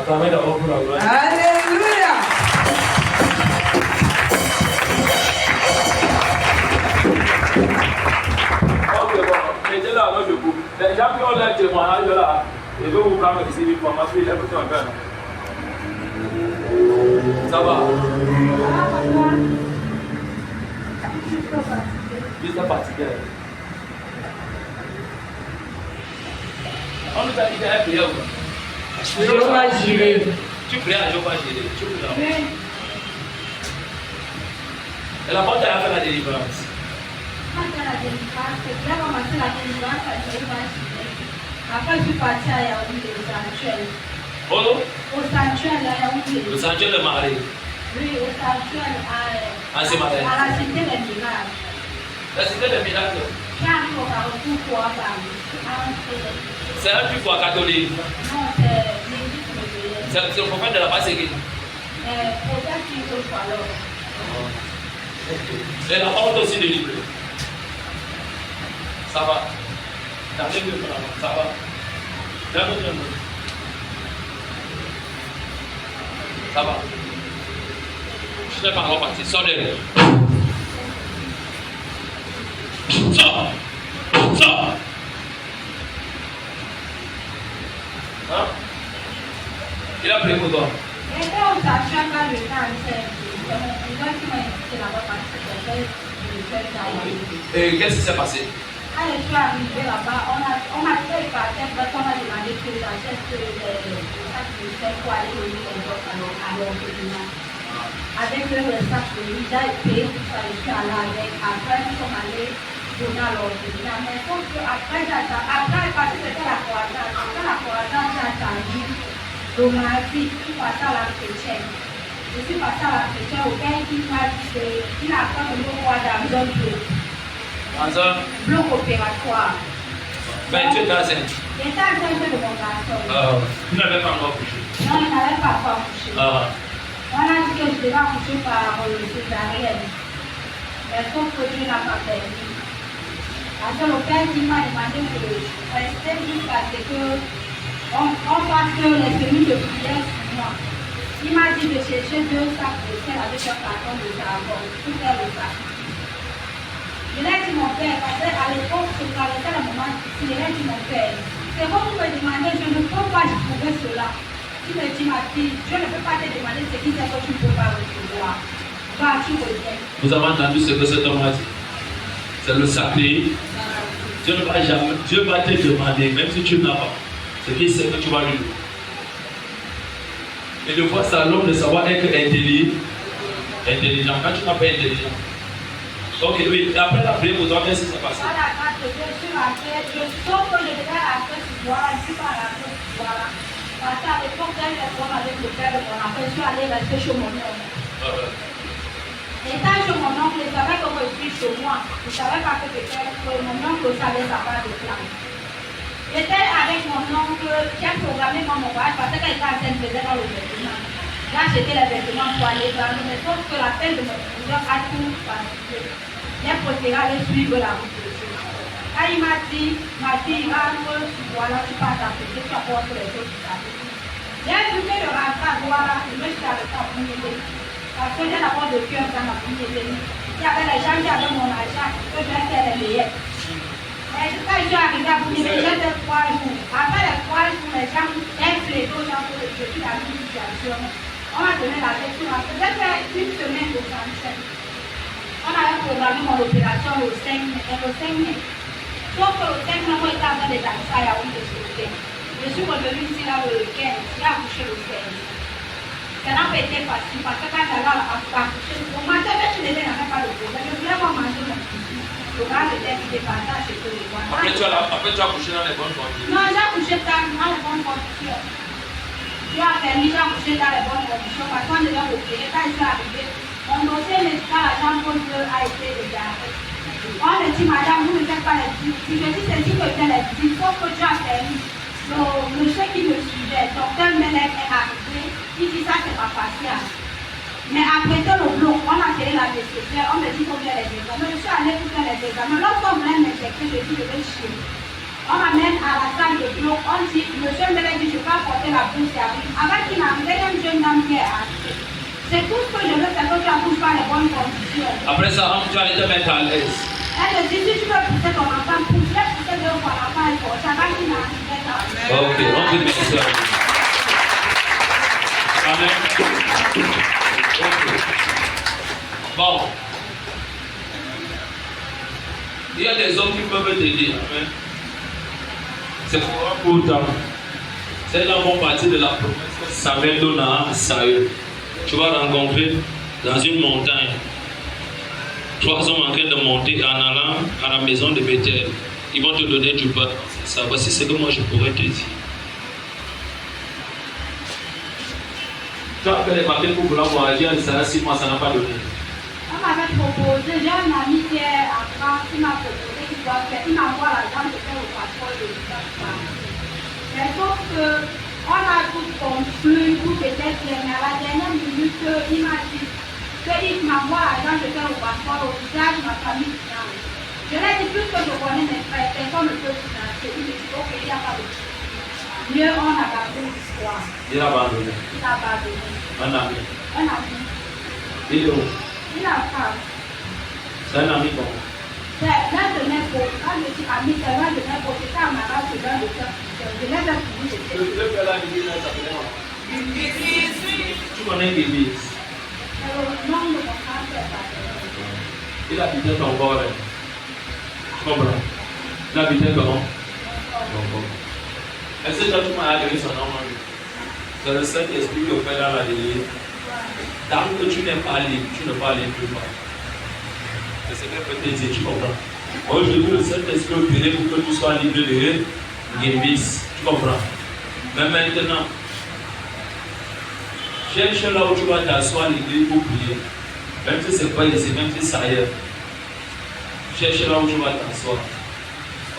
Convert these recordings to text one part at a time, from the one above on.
Acclamez d'abord pour la gloire. Alléluia. Ok, bon, mettez là, alors je coupe. Les gens qui ont l'air témoignage là, ils vont vous prendre ici une fois, parce qu'il est tout en peine. Ça va? Juste fatigué. On nous a dit qu'elle prière ou pas? Jéhovah Jireh. Tu pries à Jéhovah Jireh. Tu pries là. Et la porte a fait la délivrance. Après, je suis partie à Yaoundé, au sanctuaire. Oh? Au sanctuaire à Yaoundé. Le sanctuaire de Marie. Oui, au sanctuaire Ah, c'est Marie. à la cité des miracles. La cité des miracles. J'ai un jour à retour pour avoir. C'est un truc pour catholique. Non, c'est l'église de C'est le prophète de la base église. peut-être qu'il faut alors. Et la porte aussi délivrée. Ça va. T'arrives de là. Ça va. Viens. Ça va. Je n'ai pas reparti. Sors de là. Sors. Hein? Il a pris pour toi. J'étais au sanctuaire quand le temps c'est mon gars qui m'a invité là-bas parce que j'avais le fait d'aller. Et qu'est-ce qui s'est passé? Quand je suis arrivé là-bas, on a fait par terre parce qu'on a demandé que j'achète les sacs de sel pour aller donner les autres à l'orphelinat. Avec le sac de riz, j'ai payé tout ça, je suis allée avec. Après, nous sommes allés donner à l'orphelinat. Mais sauf qu'après, parce que c'était la croisade, après la croisade, j'ai attendu le mardi pour passer à la chrétienne. Je suis passée à la chrétienne auquel il m'a dit qu'il a pas de l'eau dans un bloc. Dans un Bloc opératoire. Ben, tu es enceinte. J'étais enceinte de mon garçon. Tu n'avais pas encore couché. Non, il n'avait pas encore couché. On a dit que je devais accoucher par césarienne. Mais sauf que Dieu n'a pas permis. Parce que le père qui m'a demandé de rester jusqu'à ce qu'on fasse les semis de prière sur moi. Il m'a dit de chercher 2 sacs de sel avec un carton de savon pour faire le sac. Je l'ai dit mon père, parce qu'à l'époque, je traversais le moment difficile. Je l'ai dit mon père, c'est bon vous me demandez, je ne peux pas trouver cela. Tu me dis ma fille, je ne peux pas te demander ce qui fait que tu ne peux pas recevoir. Va, tu reviens. Vous avez entendu ce que cet homme a dit? C'est le sacré. Dieu ne va jamais, Dieu va te demander, même si tu n'as pas, ce qu'il sait que tu vas lui donner. Et de fois ça, l'homme de savoir être intelligent. Quand tu n'as pas intelligent. Ok, oui, après la prière pour toi, qu'est-ce qui s'est passé? Voilà, quand je suis rentrée, je sens que je devais rentrer ce soir, je ne suis pas rentrée ce soir. Parce qu'à l'époque, j'ai eu des problèmes avec le père de mon enfant, je suis allée rester chez mon oncle. Étant chez mon oncle, je savais que je suis chez moi. Je ne savais pas que mon oncle savait sa part de plan. J'étais avec mon oncle, j'ai programmé mon voyage parce qu'elle était enceinte, faisait dans le vêtement. J'ai acheté les vêtements pour aller dans le mais sauf que la peine de mon oncle a tout passé. J'ai préféré aller suivre la route de Dieu. Quand il m'a dit, ma fille, rentre, voilà, tu pars à côté, tu apportes les choses qui t'arrivent. J'ai douté de rentrer à Douala, je me suis arrêtée à Pougnélé. Parce que j'ai d'abord de cœur dans ma Pougnélé. Il y avait les gens qui avaient mon argent, que je vais faire les meilleurs. Mais quand je suis arrivée à Pougnélé, j'ai fait 3 jours. Après les 3 jours, les gens ont plaidé aux gens que je suis dans une situation. On m'a donné la lecture. J'ai fait une semaine de sanction. On avait programmé mon opération le 5 mai. Sauf que le 5 mai, moi, j'étais en train de danser à Yaoundé de sauter. Je suis revenue ici là le 15, j'ai accouché le 16. Ça n'a pas été facile parce que quand j'allais accoucher, au matin, même si les gens n'avaient pas de problème, je voulais pas manger mon petit. Le gars était qui dépassait à chez le roi. Après, tu as couché dans les bonnes conditions. Non, j'ai accouché dans les bonnes conditions. Dieu a permis, j'ai accouché dans les bonnes conditions parce qu'on devait l'opérer. Quand je suis arrivée, mon dossier médical à Jean-Paul II a été déclaré. On me dit, madame, vous ne faites pas les visites. Si je dis c'est qui que fait les visites, il faut que Dieu a permis. Le chef qui me suivait, docteur Melek est arrivé, il dit ça c'est pas facile. Mais après le bloc, on a tiré la nécessaire, on me dit qu'on fait les examens. Je suis allée pour faire les examens. Lorsqu'on voulait m'injecter, je dis je vais chier. On m'amène à la salle de bloc, on dit, le jeune me dit, je vais apporter la bourse et arrive. Avant qu'il m'arrive, il y a un jeune homme qui est acheté. C'est tout ce que je veux faire, que tu n'accouches pas les bonnes conditions. Après ça, tu allais te mettre à l'aise. Elle me dit, si tu veux pousser ton enfant, pousse-le, pousser deux fois, l'enfant est fort. Avant qu'il m'arrive, Ok, on peut mettre ça. Amen. Okay. Bon. Il y a des hommes qui peuvent t'aider. Amen. C'est pour temps. C'est là mon parti de la promesse que Samuel donne à Saül. Tu vas rencontrer dans une montagne 3 hommes en train de monter en allant à la maison de Bethel. Ils vont te donner du pain. Ça, voici ce que moi je pourrais te dire. Tu as fait les papiers pour vouloir voyager à ça, 6 mois, ça n'a pas donné. On m'avait proposé, j'ai un ami qui est à France, qui m'a proposé qu'il doit faire, il m'envoie l'argent de faire au passeport de l'État. Mais sauf qu'on a tout conclu, tout était bien, mais à la dernière minute, il m'a dit qu'il m'envoie l'argent de faire au passeport au visage, ma famille finance. Je l'ai dit, plus que je connais mes frères, personne ne peut financer. Il me dit, ok, il n'y a pas de souci. Mieux, on a abandonné l'histoire. Il a abandonné. Il a abandonné. Un ami. Un ami. Il est où? Il a femme. C'est un ami bon. C'est l'un de mes beaux. Quand je dis ami, c'est l'un de mes beaux. C'était un mariage de l'un de mes beaux. Je l'ai déjà fini. Le père là, l'église, ça s'appelait quoi? Tu connais l'église? C'est le nom de mon frère, c'est ça. Il habitait ton corps. Tu comprends? Il habitait comment? Ton corps. Est-ce que toi, tu m'as donné son nom? C'est le Saint-Esprit qui opère dans la l'église. Tant que tu n'es pas libre, tu ne parles plus pas. C'est ce qu'elle peut te dire, tu comprends? Aujourd'hui, le Saint-Esprit opère pour que tu sois libre de Guévis. Tu comprends? Mais maintenant, cherche là où tu vas t'asseoir à l'église pour prier. Même si ce n'est pas ici, même si c'est ailleurs. Cherche là où tu vas t'asseoir.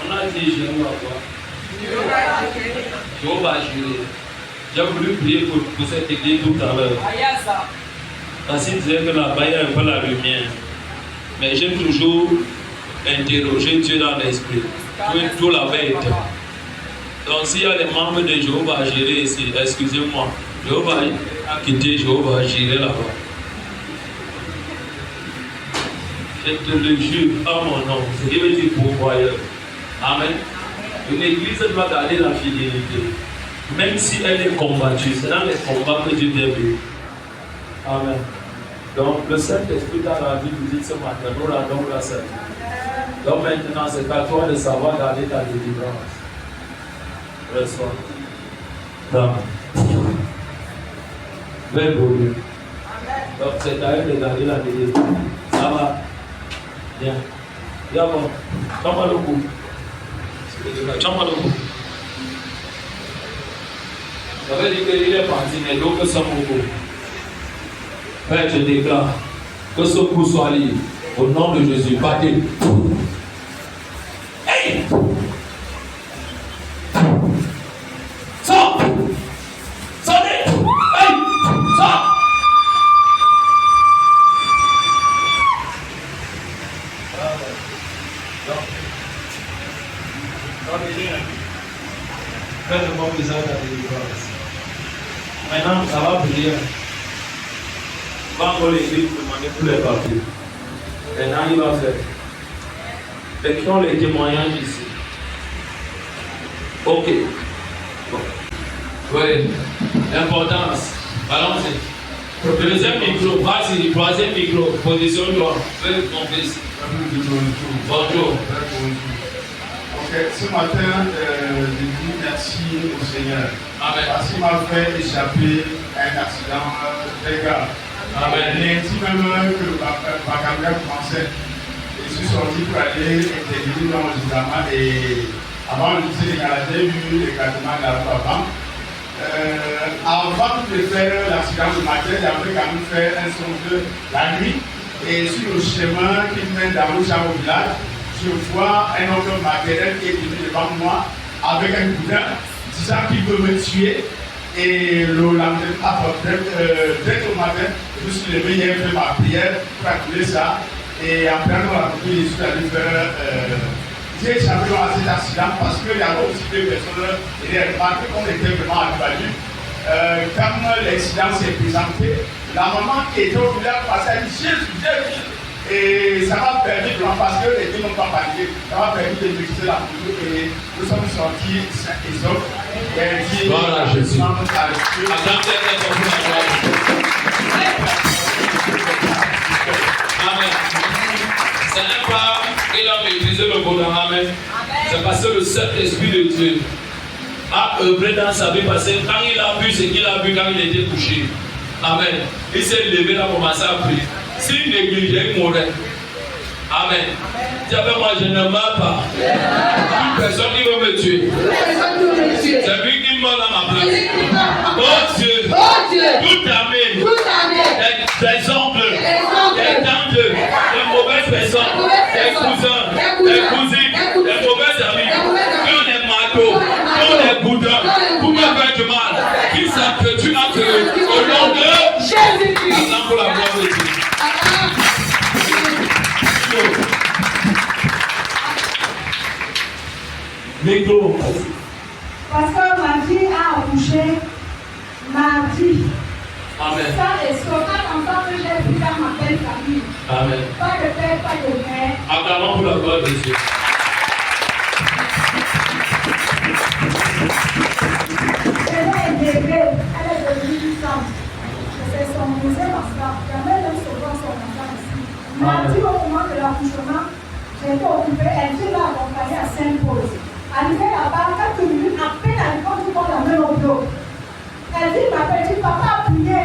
On a dit Jéhovah quoi? Jéhovah Jireh. J'ai voulu prier pour cette église tout à l'heure. Parce qu'il disait que là-bas, il n'y avait pas la lumière. Mais j'ai toujours interrogé Dieu dans l'esprit. Tout là-bas était. Donc s'il y a des membres de Jéhovah Jireh ici, excusez-moi, Jéhovah a quitté Jéhovah Jireh là-bas. Je te le jure à mon nom, ce qui veut dire pourvoyeur. Amen. Une église doit garder la fidélité. Même si elle est combattue, c'est dans les combats que Dieu débute. Amen. Donc le Saint-Esprit dans la vie vous dit ce matin, nous rendons grâce à Dieu. Donc maintenant c'est à toi de savoir garder ta délivrance. Reçois. Amen. Vers Dieu. Donc c'est à elle de garder la délivrance. Ça va? Bien. Bien bon. Toma le coup. Toma le coup. Ça veut dire qu'il est parti, mais d'autres sont au bout. Père, je déclare que ce coup soit libre. Au nom de Jésus, partez. Hey! Sors! Sortez! Hey! Sors! Faites le bon visage à la délivrance. Maintenant, ça va prier. Va encore l'église demander pour les papiers. Maintenant, il va faire. Faites les témoignages ici. Ok. Bon. Oui. Importance. Allons-y. Deuxième micro. Vas-y. Troisième micro. Position-toi. Fais ton fils. Bonjour. Ok, ce matin, je dis merci au Seigneur. Amen. Parce qu'il m'a fait échapper à un accident très grave. Amen. Lundi même que ma caméra commençait, je suis sorti pour aller intervenir dans l'enregistrement et avant le lycée, j'ai vu l'éclatement de la route avant. Avant de faire l'accident le matin, j'avais quand même fait un songe la nuit et sur le chemin qui mène dans le champ au village, je vois un autre matériel qui est venu devant moi avec un boudin disant qu'il veut me tuer. Et le lendemain, dès au matin, je me suis levé, j'ai fait ma prière pour accueillir ça. Et après, on a je suis allé faire j'ai échappé à cet accident parce qu'il y avait aussi deux personnes et j'ai remarqué qu'on était vraiment abattus. Quand l'accident s'est présenté, la maman qui était au village passait à dire Jésus, Jésus. Et ça m'a permis, parce que les deux n'ont pas parlé, ça m'a permis de maîtriser la photo et nous sommes sortis sains et saufs. Voilà, Jésus. Amen. Ce n'est pas qu'il a maîtrisé le bonheur, amen. C'est parce que le Saint-Esprit de Dieu a œuvré dans sa vie, parce que quand il a vu ce qu'il a vu quand il était couché, amen, il s'est levé, il a commencé à prier. S'il négligeait, il mourrait. Amen. Dis avec moi, je ne meurs pas. Une personne qui veut me tuer. C'est lui qui meurt dans ma place. Oh Dieu. Toute armée. Des oncles. Des tantes. Des mauvaises personnes. Des cousins. Des cousines. Des mauvais amis. Qui ont des marteaux. Qui ont des boudins. Pour me faire du mal. Qui s'entretue entre eux. Au nom de Jésus-Christ. Attends pour la gloire de Dieu. Micro. Parce que ma fille a accouché mardi. Amen. Ça est ce enfant que j'ai pris dans ma belle famille. Amen. Pas de père, pas de mère. Acclamons pour la gloire de Dieu. Elle est intégrée, elle est devenue puissante. C'est son deuxième enfant. Jamais même souvent son enfant ici. Mardi, au moment de l'accouchement, j'étais occupée. Elle était là accompagnée à Saint-Paul. Arrivée là-bas, quelques minutes, à peine elle prend du monde la main au dos. Elle dit, ma petite, papa a prié.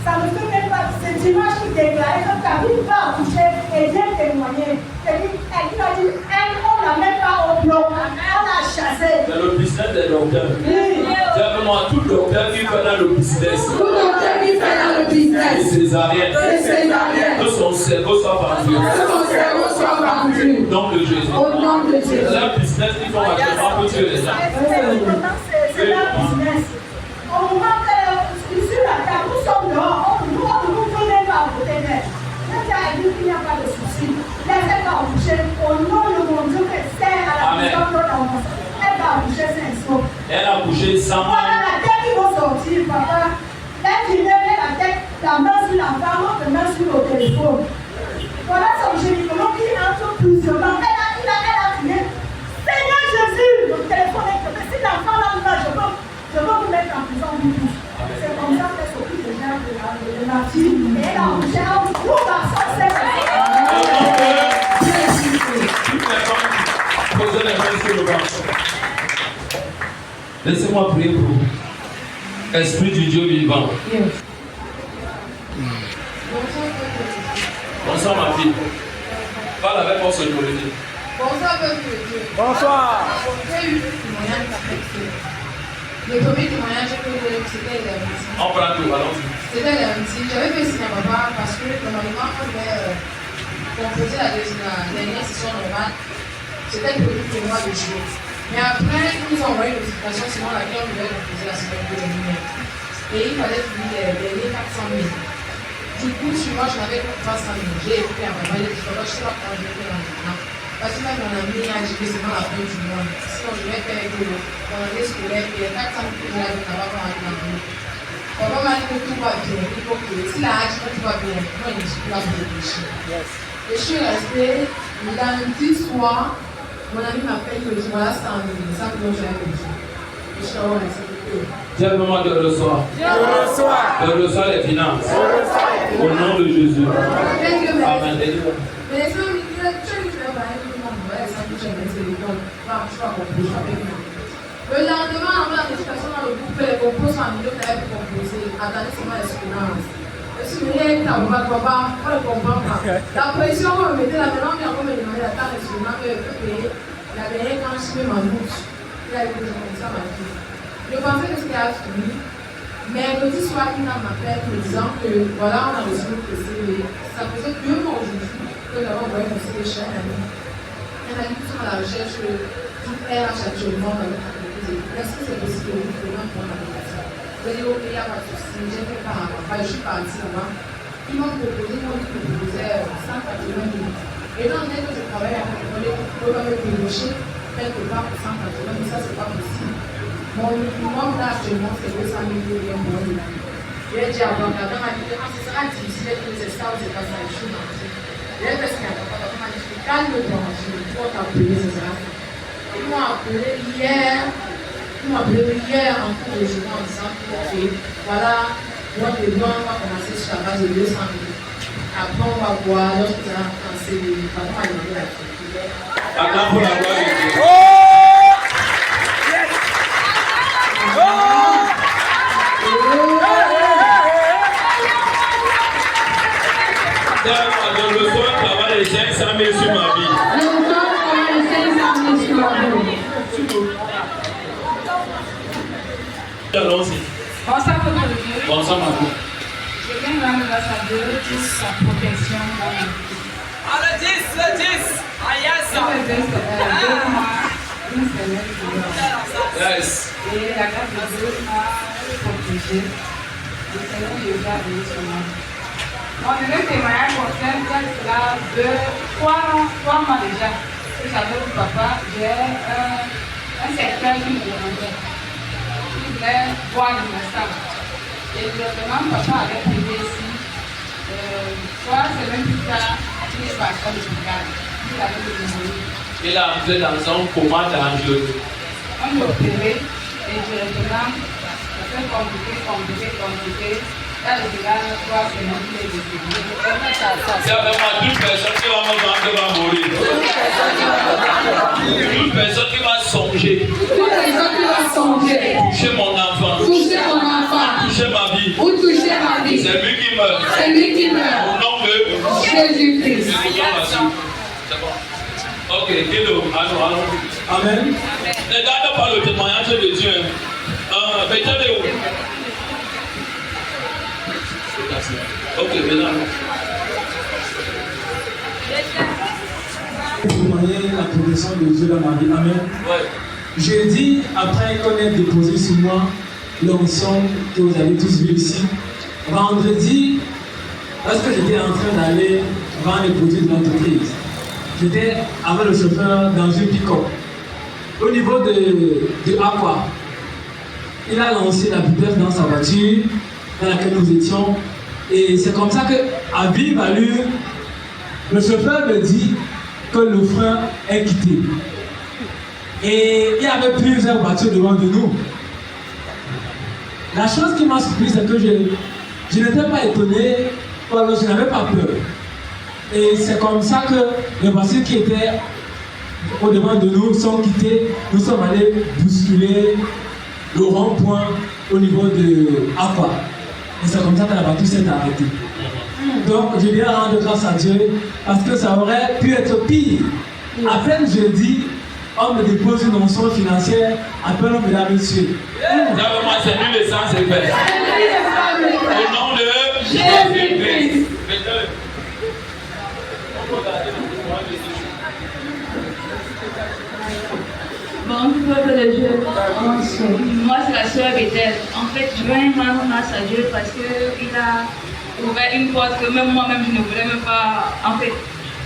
Ça ne fait même pas. C'est dimanche qui déclarait que ta vie va accoucher et vient témoigner. Elle a dit, on ne l'a même pas au bloc. On l'a chassé. C'est le business des docteurs. Oui. C'est vraiment tout docteur qui fait dans le business. Tout docteur qui fait dans le business. Et césarien. Que son cerveau soit vendu. Au nom de Jésus. Au nom de Jésus. C'est un business qui font actuellement pour tuer les gens. C'est un business. Au moment que sur la table, nous sommes dehors, nous ne pouvons pas voter d'aide. Quand elle dit qu'il n'y a pas de souci, laissez pas accoucher. Au nom de mon Dieu, que c'est à la maison de notre enfant. Elle va accoucher sans saut. Elle a accouché sans mal. Voilà la tête qui va sortir, papa. Elle qui met la tête, la main sur la femme, l'autre main sur le téléphone. Voilà son gynécologue qui entre plusieurs temps. Elle a crié, Seigneur Jésus, le téléphone est tombé. Si l'enfant là, je veux vous mettre en prison du tout. C'est comme ça qu'elle s'occupe déjà de la fille. Et elle a accouché un gros garçon, c'est vrai. Posez les mains sur le banc. Laissez-moi prier pour vous. Esprit du Dieu vivant. Bonsoir ma fille. Parle avec force d'autorité. Bonsoir, peuple de Dieu. Bonsoir. J'ai eu le témoignage d'affection. Le premier témoignage que j'ai eu, c'était lundi. On prend tout, allons-y. C'était lundi. J'avais fait signe à papa parce que normalement, on devait composer la dernière session normale. C'était prévu pour le mois de juillet. Mais après, ils nous ont envoyé une notification selon laquelle on devait composer la semaine de juillet. Et il fallait finir les derniers 400 000. Du coup, sur moi, je n'avais que 300 000. J'ai écouté à maman, j'ai dit, je ne sais pas quand je vais faire maintenant. Parce que même mon ami a dit que c'est dans la fin du mois. Sinon, je vais faire mon année scolaire et les 400 000 que je n'avais pas pour aller dans le monde. Papa m'a dit que tout va bien. Il faut que si la hache, tout va bien. Moi, je suis là pour réfléchir. Et je suis restée. Lundi soir, mon ami m'appelle que je vois 100 000. Ça, que j'ai réfléchi. Et je suis restée. Dieu le moment de recevoir. De recevoir les finances. Au nom de Jésus. Amen. Mais les gens me disent, tu as dit que tu vas parler tout le monde. Ouais, ça touche à mes téléphones. Enfin, tu vas composer avec moi. Le lendemain, on a des personnes dans le groupe, les composants en milieu, tu avais composé. Attendez seulement l'espérance. Je suis venue avec ta papa, on ne comprend pas. La pression, on me mettait la main, on me demandait d'attendre l'espérance, mais je peux payer. La dernière, quand je suis ma bouche, il a été comme ça, ma fille. Je pensais que c'était à fini, mais le soir, il m'appelle me disant que voilà, on a reçu le PC. Ça faisait 2 mois aujourd'hui que nous avons envoyé mon CD chez un ami. Un ami qui sont à la recherche du RH actuellement dans notre entreprise. Est-ce que c'est possible de vous donner pour l'application? Je dis ok, il n'y a pas de souci, j'ai fait par rapport. Je suis partie là-bas. Ils m'ont proposé, ils m'ont dit qu'ils me proposaient 180 000. Étant donné que je travaille avec les collègues, je peux me débaucher quelque part pour 180, mais ça, c'est pas possible. Mon minimum là actuellement, c'est 200 000 € pour un an. Je vais dire à l'avocat, c'est ça difficile, c'est ça, c'est pas ça, je suis dans le jeu. Je vais faire ce qu'il y a pas, m'a dit, calme-toi, je vais pouvoir t'appeler, c'est ça. Ils m'ont appelé hier en cours de journée en disant que voilà, notre demande va commencer sur la base de 200 000. Après, on va voir, lorsque tu as commencé, le patron a demandé la critique. Attends pour la gloire de Dieu. Le soir, tu vas les 500 000 sur ma vie. Allons-y. Bonsoir, Papa de Dieu. Bonsoir, ma vie. Je viens rendre grâce à Dieu pour sa protection dans ma vie. Le 10. Ça fait 2 mois, une semaine que Yes. et la grâce de Dieu m'a protégé. Le Seigneur Jésus a veillé sur moi. Mon deuxième témoignage concerne cela 3 mois déjà. Que j'avais dit, papa, j'ai un secteur qui me demandait. Il voulait voir le massage. Et je demande, papa avait privé ici. 3 semaines plus tard, il est parti à l'hôpital. Il avait le numéro. Il a entré dans un coma dangereux. On m'a opéré et directement, ça fait compliqué. Là, le gars, 3 semaines, il est décédé. C'est vraiment toute personne qui va me vendre va mourir. Toute personne qui va songer. Toucher mon enfant. Toucher ma vie. C'est lui qui meurt. Au nom de Jésus-Christ. C'est bon. Ok, Guido, allons. Amen. Ne garde pas le témoignage de Dieu. Mettez-le où? Ok, maintenant. Témoigner la protection de Dieu dans ma vie. Amen. Ouais. Jeudi, après qu'on ait déposé sur moi l'onction que vous avez tous vu ici, vendredi, lorsque j'étais en train d'aller vendre les produits de l'entreprise, j'étais avec le chauffeur dans une pick-up. Au niveau de Aqua, il a lancé la vitesse dans sa voiture dans laquelle nous étions. Et c'est comme ça qu'à vive allure, le chauffeur me dit que le frein est quitté. Et il y avait plusieurs voitures devant de nous. La chose qui m'a surpris, c'est que je n'étais pas étonné, alors je n'avais pas peur. Et c'est comme ça que les voitures qui étaient au-devant de nous sont quittées. Nous sommes allés bousculer le rond-point au niveau de Aqua. Et c'est comme ça que la voiture s'est arrêtée. Donc je viens rendre grâce à Dieu parce que ça aurait pu être pire. À peine jeudi, on me dépose une onction financière, à peine on me l'a reçu. Moi, c'est lui le sang, c'est fait. Au nom de Jésus-Christ. Bon, peuple de Dieu, moi c'est la sœur Bethel. En fait, je veux rendre grâce à Dieu parce qu'il a ouvert une porte que même moi-même je ne voulais même pas, en fait,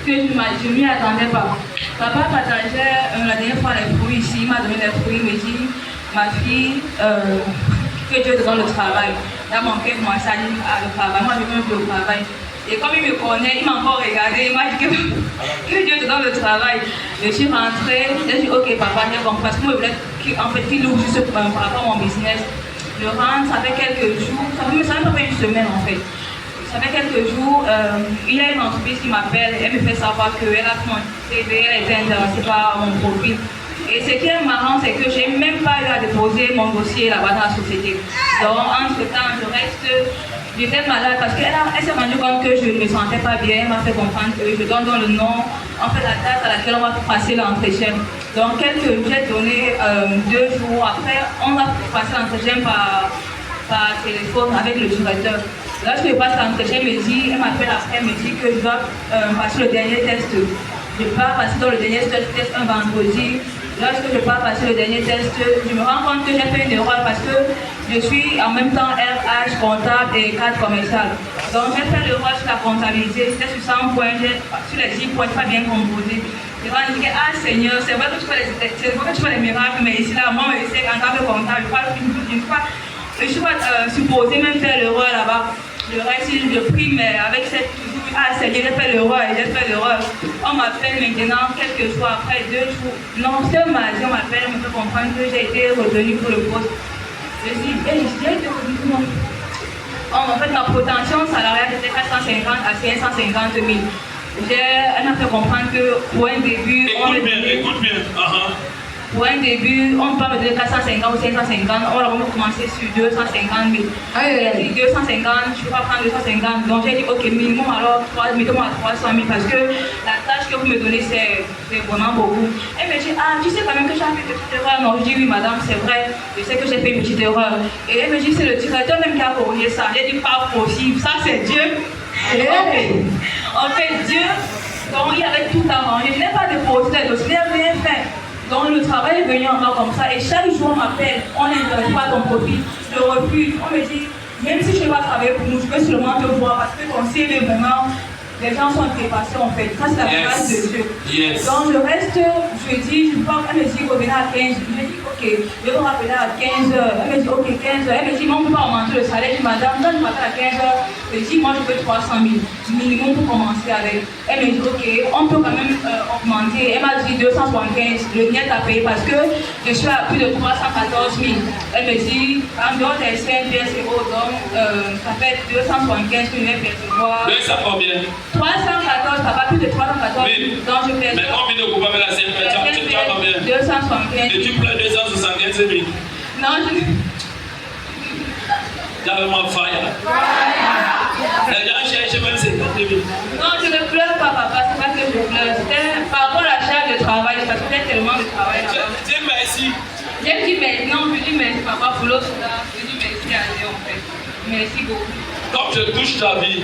que je ne m'y attendais pas. Papa partageait la dernière fois les fruits ici, il m'a donné les fruits, il me dit, ma fille, que Dieu te donne le travail. Là, mon cœur commençait à dire, le travail, moi je veux même le travail. Et comme il me connaît, il m'a encore regardé, il m'a dit que Dieu te donne le travail. Je suis rentrée, j'ai dit ok papa, j'ai compris, parce que moi je voulais en fait, qu'il ouvre juste par rapport à mon business. Je rentre, ça fait quelques jours, ça fait pas une semaine en fait. Ça fait quelques jours, il y a une entreprise qui m'appelle, elle me fait savoir qu'elle a pris mon CV, elle était intéressée par mon profil. Et ce qui est marrant, c'est que j'ai même pas eu à déposer mon dossier là-bas dans la société. Donc entre-temps, j'étais malade parce qu'elle s'est rendue compte que je ne me sentais pas bien. Elle m'a fait comprendre que je donne le nom, en fait la date à laquelle on va passer l'entretien. Donc j'ai donné 2 jours après, on va passer l'entretien par téléphone avec le directeur. Lorsque je passe l'entretien, elle m'appelle après, elle me dit que je dois passer le dernier test. Je pars passer dans le dernier test un vendredi. Lorsque je pars passer le dernier test, je me rends compte que j'ai fait une erreur parce que je suis en même temps RH, comptable et cadre commercial. Donc j'ai fait l'erreur sur la comptabilité, c'était sur 100 points, sur les 10 points, pas bien composé. Et on dit que, ah Seigneur, c'est vrai que tu fais les miracles, mais ici, là, moi, je sais qu'en tant que comptable, je suis pas supposé même faire l'erreur là-bas. Le reste, je prie, mais avec cette toujours, ah Seigneur, j'ai fait l'erreur, On m'appelle maintenant, quelques jours après, 2 jours. Non, ce mardi, on m'appelle, on me fait comprendre que j'ai été retenu pour le poste. Je dis, j'ai été retenu pour moi. En fait, ma prétention salariale était 450 à 550 000. Elle m'a fait comprendre que pour un début, Écoute bien. Pour un début, on peut me donner 450 ou 550, on va commencer sur 250 000. Elle dit 250, je ne peux pas prendre 250. Donc j'ai dit, ok, minimum alors, mettez-moi à 300 000 parce que la tâche que vous me donnez, c'est vraiment beaucoup. Elle me dit, ah, tu sais quand même que j'ai fait une petite erreur. Non, je dis, oui, madame, c'est vrai, je sais que j'ai fait une petite erreur. Et elle me dit, c'est le directeur même qui a corrigé ça. J'ai dit, pas possible, ça c'est Dieu. En fait, Dieu, donc il avait tout arrangé. Je n'ai pas déposé les dossiers, je n'ai rien fait. Donc le travail est venu encore comme ça. Et chaque jour, on m'appelle, on n'intéresse pas ton profil. Je refuse. On me dit, même si je ne vais pas travailler pour nous, je peux seulement te voir parce que ton CV vraiment, les gens sont dépassés en fait. Ça, c'est la grâce de Dieu. Donc le reste, je dis, je pense, elle me dit, revenez à 15. Je me dis, ok, je vais vous rappeler à 15h. Elle me dit, ok, 15h. Elle me dit, mais on ne peut pas augmenter le salaire. Je dis, madame, quand je m'appelle à 15h, je dis, moi je veux 300 000 minimum pour commencer avec. Elle me dit, ok, on peut quand même augmenter. Elle m'a dit 275, le net à payer parce que je suis à plus de 314 000. Elle me dit, en dehors des 5 euros, donc ça fait 275 que je vais percevoir. Mais ça combien? 314, ça va plus de 314. Oui. Donc je perçois. Mais combien de coupables la scène? Tu as combien? 275. Et tu pleures 275 000? Non, je. J'avais ma faille. Les gens cherchent même 50 000. Non, je ne pleure pas, papa, c'est pas que je pleure. C'était par rapport à la charge de travail, parce que j'ai tellement de travail là-bas. Dis merci. J'ai dit merci, non, je dis merci, papa, pour l'autre là. Je dis merci à Dieu en fait. Merci beaucoup. Comme je touche ta vie,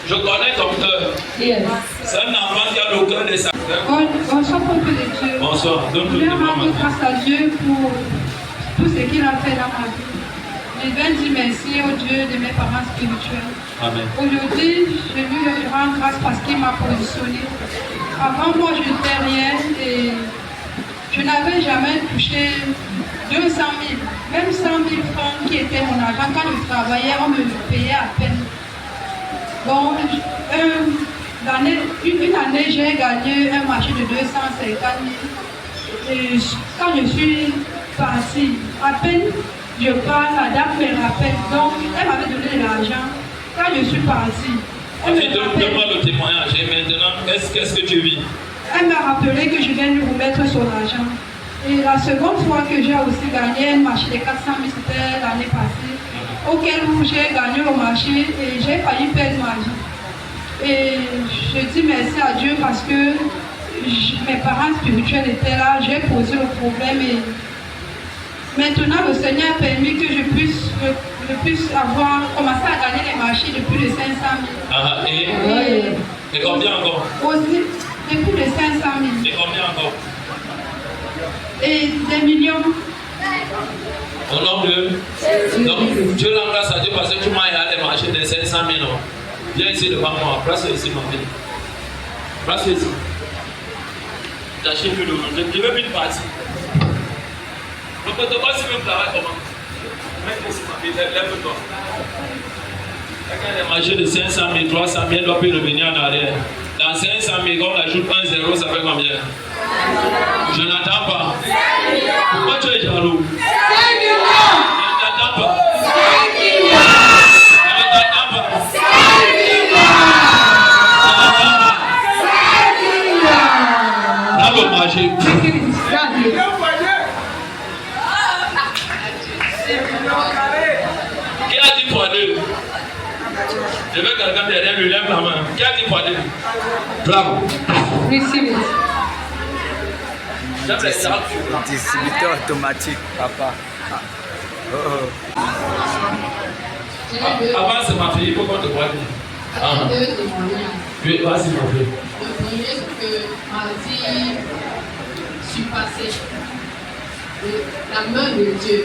je connais ton cœur. C'est un enfant qui a le cœur de sa mère. Bonsoir, peuple de Dieu. Bonsoir. Je veux rendre grâce à Dieu pour tout ce qu'il a fait dans ma vie. Je viens dire merci au Dieu de mes parents spirituels. Amen. Aujourd'hui, je lui rends grâce parce qu'il m'a positionné. Avant moi, je n'étais rien et je n'avais jamais touché 200 000, même 100 000 francs qui étaient mon argent. Quand je travaillais, on me payait à peine. Donc, une année, j'ai gagné un marché de 250 000. Et quand je suis partie, à peine je parle, la dame me rappelle. Donc, elle m'avait donné de l'argent. Quand je suis partie, elle me rappelle. Donne-moi le témoignage. Et maintenant, qu'est-ce que tu vis? Elle m'a rappelé que je viens lui remettre son argent. Et la seconde fois que j'ai aussi gagné un marché de 400 000, c'était l'année passée, auquel j'ai gagné au marché et j'ai failli perdre ma vie. Et je dis merci à Dieu parce que mes parents spirituels étaient là, j'ai posé le problème et maintenant le Seigneur a permis que je puisse avoir commencé à gagner les marchés de plus de 500 000. Et combien encore? Aussi, de plus de 500 000. Et combien encore? Et des millions. Au nom de donc, Dieu rend grâce à Dieu parce que tu m'as aidé à marcher de 500 000. Viens ici devant moi. Place ici, ma fille. Place ici. J'achète plus de monde. Je ne veux plus de partie. Le protocole, c'est même travail comment? Mets ici, ma fille. Lève-toi. Quelqu'un a marché de 500 000, 300 000, doit plus revenir en arrière. Dans 500 000, quand on ajoute un zéro, ça fait combien? Je n'entends pas. Pourquoi tu es jaloux? 5 millions. Je n'entends pas. 5 millions. Je n'entends pas. 5 millions. Je n'entends pas. 5 millions. Dans le marché. Qui a dit fois 2? Je veux quelqu'un derrière lui, lève la main. Qui a dit fois 2? Bravo. Receive it. Distributeur automatique, papa. Avant, c'est ma fille, il faut qu'on te voie. Deux témoignages. Oui, vas-y, ma fille. Le premier, c'est que mardi, je suis passée. La main de Dieu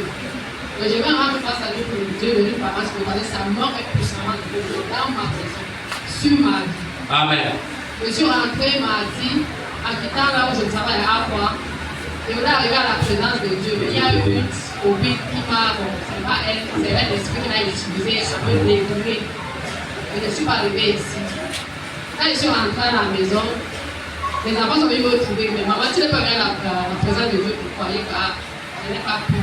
Donc je vais rendre grâce à Dieu pour Dieu venu par grâce pour regarder sa mort et puissamment dans ma maison, sur ma vie. Amen. Je suis rentré mardi en quittant là où je travaille à Aqua. Et on est arrivé à la présence de Dieu. Il y a eu une Obi qui m'a, bon, c'est pas elle, c'est l'esprit qui m'a utilisé à me dérouler. Et je ne suis pas arrivée ici. Quand je suis rentrée à la maison, les enfants sont venus me trouver. Mais maman, tu n'es pas venue à la présence de Dieu pour croire que je n'ai pas pu.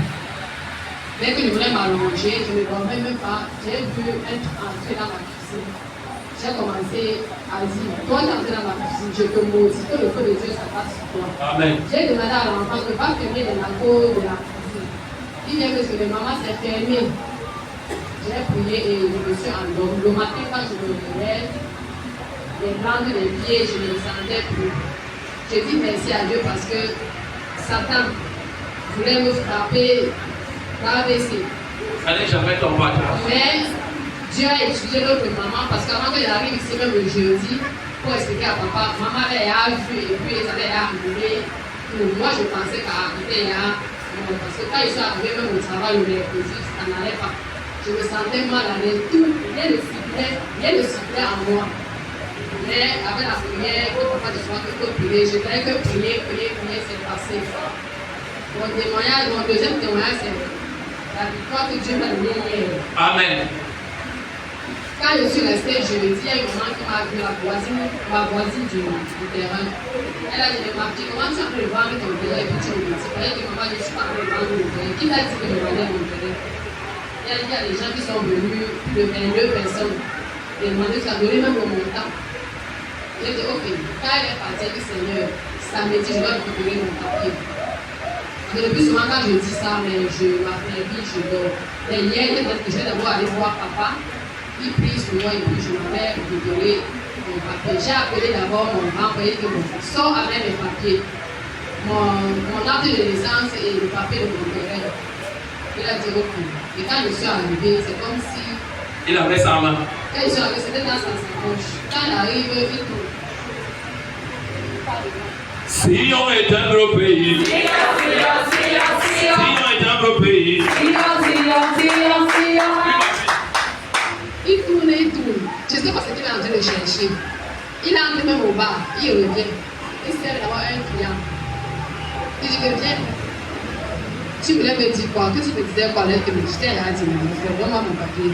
Dès que je voulais m'allonger, je ne dormais même pas. J'ai vu être entré dans ma cuisine. J'ai commencé à dire, toi tu es entré dans ma cuisine, je te maudis que le feu de Dieu s'abatte sur toi. Amen. J'ai demandé à l'enfant de ne pas fermer les lacos de la cuisine. Il vient que ce que maman s'est fermée. J'ai prié et je me suis endormie. Le matin, quand je me relève, les glandes des pieds, je ne les sentais plus. Je dis merci à Dieu parce que Satan voulait me frapper dans l'AVC. Allez, jamais ton patron. Mais Dieu a utilisé notre maman parce qu'avant qu'elle arrive ici, même le jeudi, pour expliquer à papa, maman elle a vu et puis ça elle a arrivé. Moi je pensais qu'à arriver là, parce que quand je suis arrivé même au travail le mercredi, ça n'allait pas. Je me sentais mal à l'aise, tout, rien ne sifflait en moi. Mais avec la prière, que papa de soir, que prier, je dirais que prier, c'est passé. Mon témoignage, mon deuxième témoignage, c'est la victoire que Dieu m'a donnée hier. Amen. Quand je suis restée jeudi, il y a une maman qui m'a vu ma voisine du terrain. Elle a dit, ma petite, comment tu as pu le vendre ton terrain et puis tu me dis, elle dit, maman, je ne suis pas en train de vendre mon terrain. Qui t'a dit que je vendais mon terrain? Elle a dit, il y a des gens qui sont venus, plus de 22 personnes, demander, ça a donné même le montant. J'ai dit, ok, quand elle est partie, elle dit, Seigneur, samedi, je dois récupérer mon papier. Mais le plus souvent, quand je dis ça, mais je m'affaiblis, je dors. Mais hier, je vais d'abord aller voir papa. Il prie sur moi et puis je m'avais récupéré mon papier. J'ai appelé d'abord mon grand-père qui me sort avec mes papiers. Mon acte de naissance et le papier de mon père. Il a dit ok. Et quand je suis arrivée, c'est comme si. Il avait sa main. Quand je suis arrivée, c'était dans sa poche. Quand il arrive, il trouve. Sion est un gros pays. Sion est un gros pays. Il tourne. Je ne sais pas ce qu'il est en train de chercher. Il entre même au bar, il revient. Il sert d'avoir un client. Il dit que viens. Tu voulais me dire quoi? Que tu me disais quoi? Que je t'ai dit, donne-moi mon papier.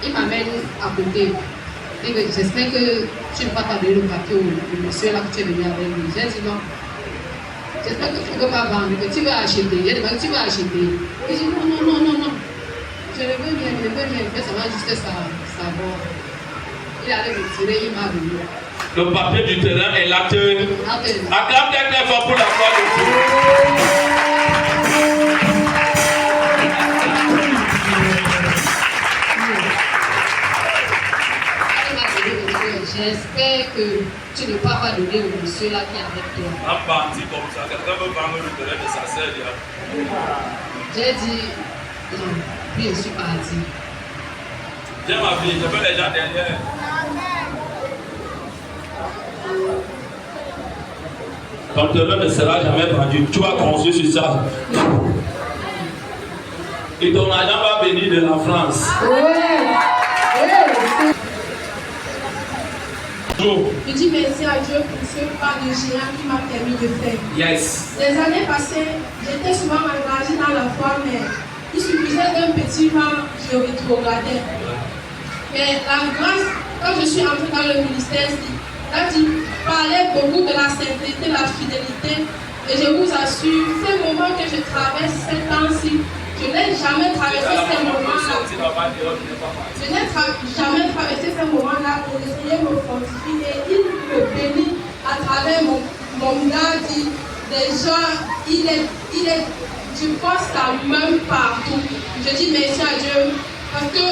Il m'amène à côté. Il dit, j'espère que tu ne vas pas donner le papier au monsieur là que tu es venu avec lui. J'ai dit non. J'espère que tu ne veux pas vendre, que tu veux acheter. Il a dit, tu veux acheter. Il dit non. Je ne veux bien, ça va juste savoir. Il allait me tirer, il m'a donné. Le papier du terrain est l'acte. Acclame très fort pour la gloire de Dieu. J'espère que tu ne vas pas donner au monsieur là qui est avec toi. En partie comme ça, quelqu'un veut vendre le terrain de sa sœur. J'ai dit non, puis je suis partie. Viens ma fille, je veux les gens derrière. Ton terrain ne sera jamais vendu. Tu vas construire sur ça. Et ton argent va venir de la France. Je dis merci à Dieu pour ce pas de géant qui m'a permis de faire. Yes. Les années passées, j'étais souvent engagée dans la foi, mais il suffisait d'un petit vent, je rétrogradais. Mais la grâce, quand je suis entrée dans le ministère, là tu parlais beaucoup de la sainteté, de la fidélité, et je vous assure, ces moments que je traverse ces temps-ci, je n'ai jamais traversé ces moments-là. Je n'ai jamais traversé ces moments-là pour essayer de me fortifier et il me bénit à travers mon gars, des gens, je pense sa main partout. Je dis merci à Dieu parce que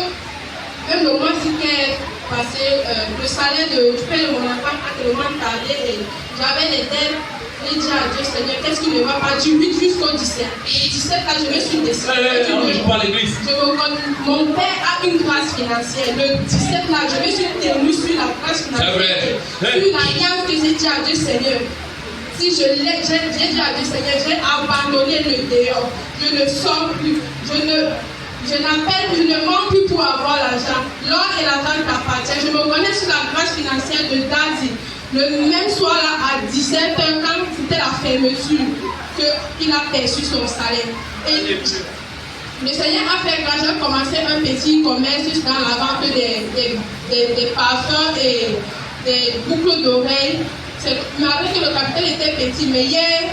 même le mois-ci qui est passé, le salaire de mon enfant a tellement tardé et j'avais des dettes. J'ai dit à Dieu, Seigneur, qu'est-ce qui ne va pas du 8 jusqu'au 17. Et 17 là, je me suis descendue. Mon père a une grâce financière. Le 17 là, je me suis tenue sur la grâce financière. Sur l'alliance que j'ai dit à Dieu, Seigneur. Si j'ai dit à Dieu, Seigneur, j'ai abandonné le dehors. Je ne sors plus. Je ne mens plus pour avoir l'argent. L'or et l'argent t'appartiennent. Je me connais sur la grâce financière de Daddy. Le même soir là, à 17h, quand c'était la fermeture, qu'il a perçu son salaire. Et le Seigneur a fait grâce. J'ai commencé un petit commerce dans la vente des parfums et des boucles d'oreilles. Malgré que le capital était petit, mais hier,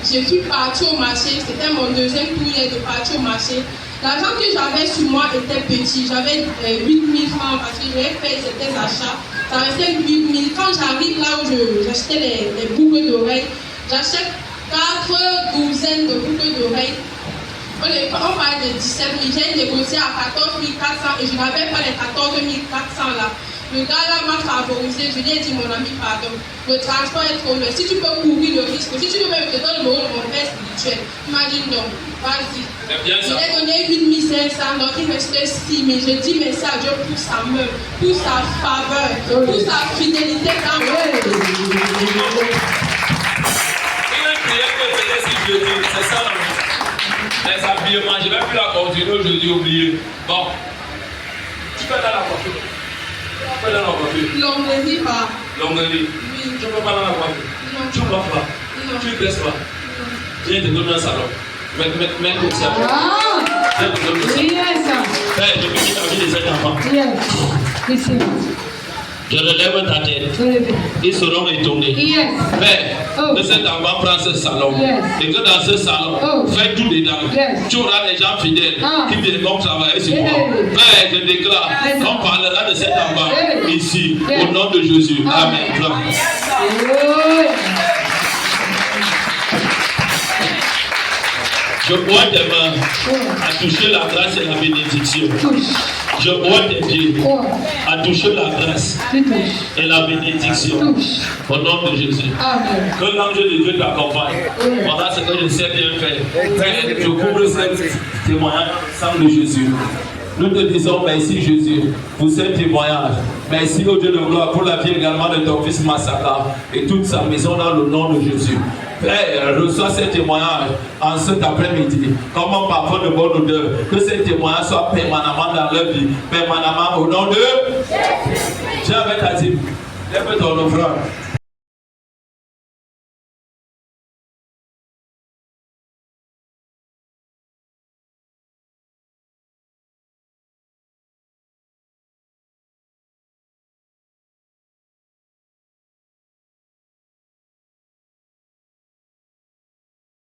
je suis partie au marché. C'était mon deuxième tour hier de partir au marché. L'argent que j'avais sur moi était petit. J'avais 8 000 francs parce que j'avais fait certains achats. Ça restait 8 000. Quand j'arrive là où j'achetais les boucles d'oreilles, j'achète 4 douzaines de boucles d'oreilles. On parlait de 17 000. J'ai négocié à 14 400 et je n'avais pas les 14 400 là. Le gars là m'a favorisé. Je lui ai dit, mon ami, pardon. Le transport est trop loin. Si tu peux courir le risque, si tu veux même te donner le numéro de mon père spirituel. Il m'a dit non. Vas-y. Il a donné 8 500, donc il restait 6 000. Je dis merci à Dieu pour sa main, pour sa faveur, pour sa fidélité dans le monde. C'est ça, les habillements, je ne vais plus la continuer aujourd'hui, oublié. Bon, tu peux aller à la voiture. Tu peux aller à la voiture. Longuerie pas. Longuerie. Oui. Tu ne peux pas aller à la voiture. Non. Tu ne vas pas. Non. Tu ne baisses pas. Je viens te donner un salon. Mets comme ça. Je viens te donner un salon. Yes. Je bénis la vie de cet enfant. Yes. Ici. Je relève ta tête. Ils seront étonnés. Yes. Père, que cet enfant prend ce salon. Yes. Et que dans ce salon, fais tout dedans. Yes. Tu auras des gens fidèles qui viendront travailler sur moi. Yes. Père, je déclare qu'on parlera de cet enfant ici. Au nom de Jésus. Amen. Je vois tes mains à toucher la grâce et la bénédiction. Je vois tes pieds à toucher la grâce et la bénédiction. Au nom de Jésus. Que l'ange de Dieu t'accompagne. Voilà ce que je sais bien faire. Père, je couvre ce témoignage sang de Jésus. Nous te disons merci Jésus pour ce témoignage. Merci au Dieu de gloire pour la vie également de ton fils Massaka et toute sa maison dans le nom de Jésus. Père, reçois ces témoignages en cet après-midi comme un parfum de bonne odeur. Que ces témoignages soient permanemment dans leur vie, permanemment au nom de Jésus. J'ai avec ta dîme. Lève ton offrande.